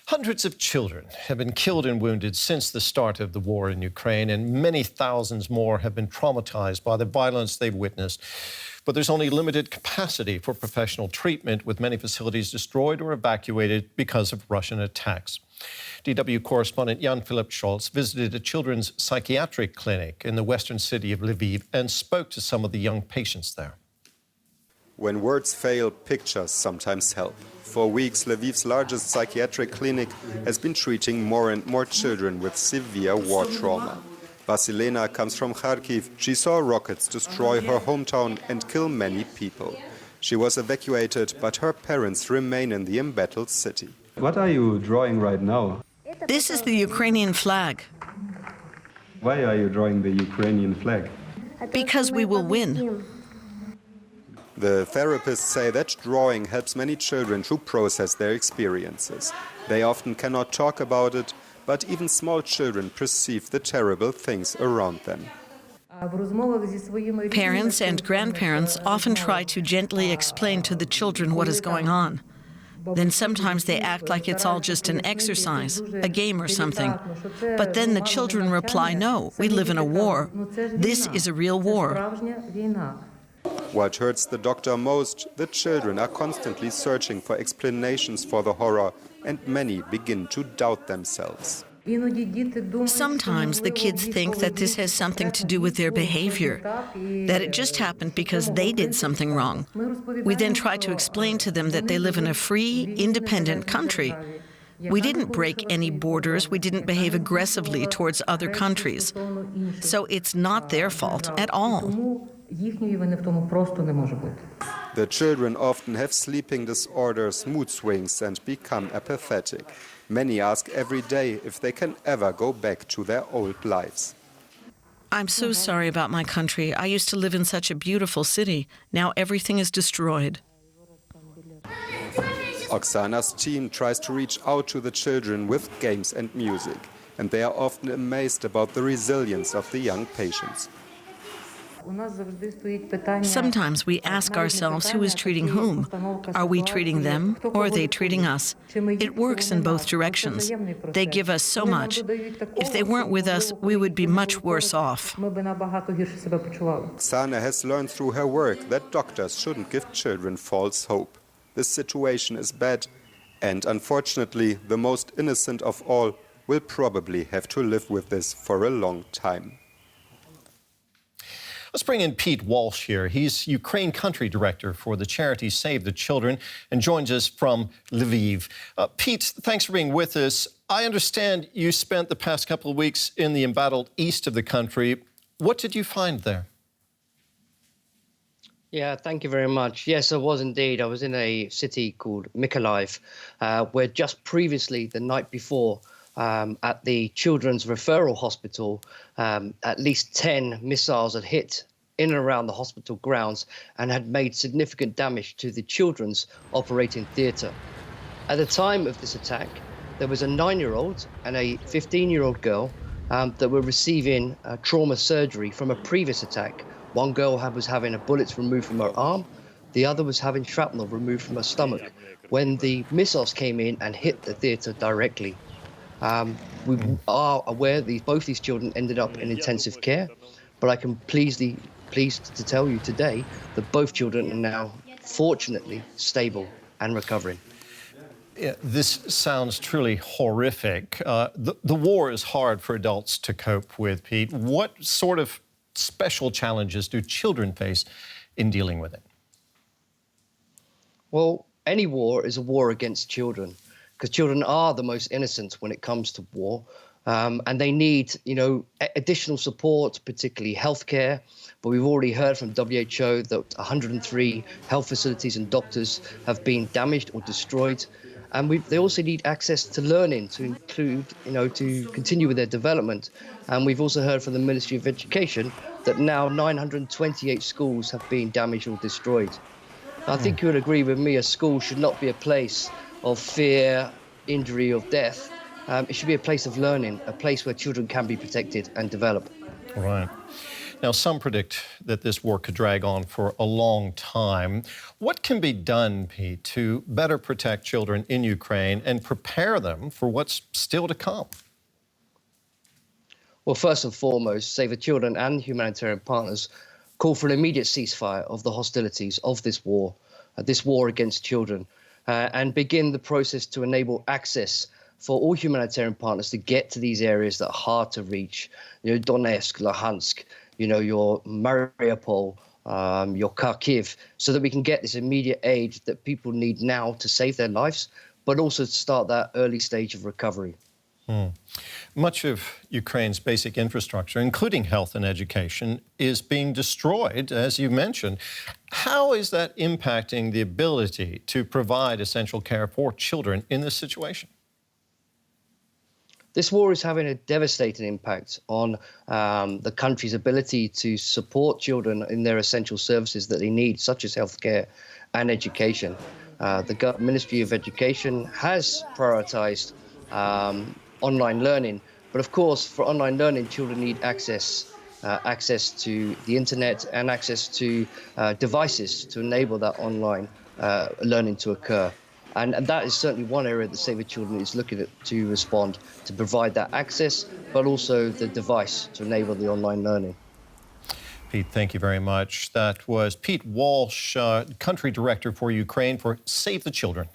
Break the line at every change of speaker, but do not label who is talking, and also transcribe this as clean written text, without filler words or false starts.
Hundreds of children have been killed and wounded since the start of the war in Ukraine, and many thousands more have been traumatized by the violence they've witnessed. But there's only limited capacity for professional treatment, with many facilities destroyed or evacuated because of Russian attacks. DW correspondent Jan-Philipp Scholz visited a children's psychiatric clinic in the western city of Lviv and spoke to some of the young patients there.
When words fail, pictures sometimes help. For weeks, Lviv's largest psychiatric clinic has been treating more and more children with severe war trauma. Vasilena comes from Kharkiv. She saw rockets destroy her hometown and kill many people. She was evacuated, but her parents remain in the embattled city.
What are you drawing right now?
This is the Ukrainian flag.
Why are you drawing the Ukrainian flag?
Because we will win.
The therapists say that drawing helps many children to process their experiences. They often cannot talk about it, but even small children perceive the terrible things around them.
Parents and grandparents often try to gently explain to the children what is going on. Then sometimes they act like it's all just an exercise, a game or something. But then the children reply, no, we live in a war. This is a real war.
What hurts the doctor most, the children are constantly searching for explanations for the horror, and many begin to doubt themselves.
Sometimes the kids think that this has something to do with their behavior, that it just happened because they did something wrong. We then try to explain to them that they live in a free, independent country. We didn't break any borders, we didn't behave aggressively towards other countries. So it's not their fault at all.
The children often have sleeping disorders, mood swings, and become apathetic. Many ask every day if they can ever go back to their old lives.
I'm so sorry about my country. I used to live in such a beautiful city. Now everything is destroyed.
Oksana's team tries to reach out to the children with games and music, and they are often amazed about the resilience of the young patients.
Sometimes we ask ourselves who is treating whom. Are we treating them or are they treating us? It works in both directions. They give us so much. If they weren't with us, we would be much worse off.
Oksana has learned through her work that doctors shouldn't give children false hope. This situation is bad, and unfortunately, the most innocent of all will probably have to live with this for a long time.
Let's bring in Pete Walsh here. He's Ukraine country director for the charity Save the Children and joins us from Lviv. Pete, thanks for being with us. I understand you spent the past couple of weeks in the embattled east of the country. What did you find there?
Yeah, thank you very much. Yes, I was indeed. I was in a city called Mykolaiv, where just previously, the night before, at the Children's Referral Hospital, at least 10 missiles had hit in and around the hospital grounds and had made significant damage to the children's operating theatre. At the time of this attack, there was a 9-year-old and a 15-year-old girl that were receiving trauma surgery from a previous attack. One girl was having bullets removed from her arm. The other was having shrapnel removed from her stomach when the missiles came in and hit the theatre directly. We are aware that both these children ended up in intensive care, but I can pleased to tell you today that both children are now, fortunately, stable and recovering.
Yeah, this sounds truly horrific. The war is hard for adults to cope with, Pete. What sort of special challenges do children face in dealing with it?
Well, any war is a war against children, because children are the most innocent when it comes to war, and they need, additional support, particularly healthcare. But we've already heard from WHO that 103 health facilities and doctors have been damaged or destroyed, and they also need access to learning to include, to continue with their development. And we've also heard from the Ministry of Education that now 928 schools have been damaged or destroyed. I think you would agree with me, a school should not be a place of fear, injury, or death. It should be a place of learning, a place where children can be protected and develop.
Right. Now, some predict that this war could drag on for a long time. What can be done, Pete, to better protect children in Ukraine and prepare them for what's still to come?
Well, first and foremost, Save the Children and humanitarian partners call for an immediate ceasefire of the hostilities of this war against children, and begin the process to enable access for all humanitarian partners to get to these areas that are hard to reach. Donetsk, Luhansk, your Mariupol, your Kharkiv, so that we can get this immediate aid that people need now to save their lives, but also to start that early stage of recovery.
Much of Ukraine's basic infrastructure, including health and education, is being destroyed, as you mentioned. How is that impacting the ability to provide essential care for children in this situation?
This war is having a devastating impact on the country's ability to support children in their essential services that they need, such as healthcare and education. The Ministry of Education has prioritized online learning, but of course, for online learning, children need access to the internet and access to devices to enable that online learning to occur. And that is certainly one area that Save the Children is looking at to respond, to provide that access, but also the device to enable the online learning.
Pete, thank you very much. That was Pete Walsh, Country Director for Ukraine for Save the Children.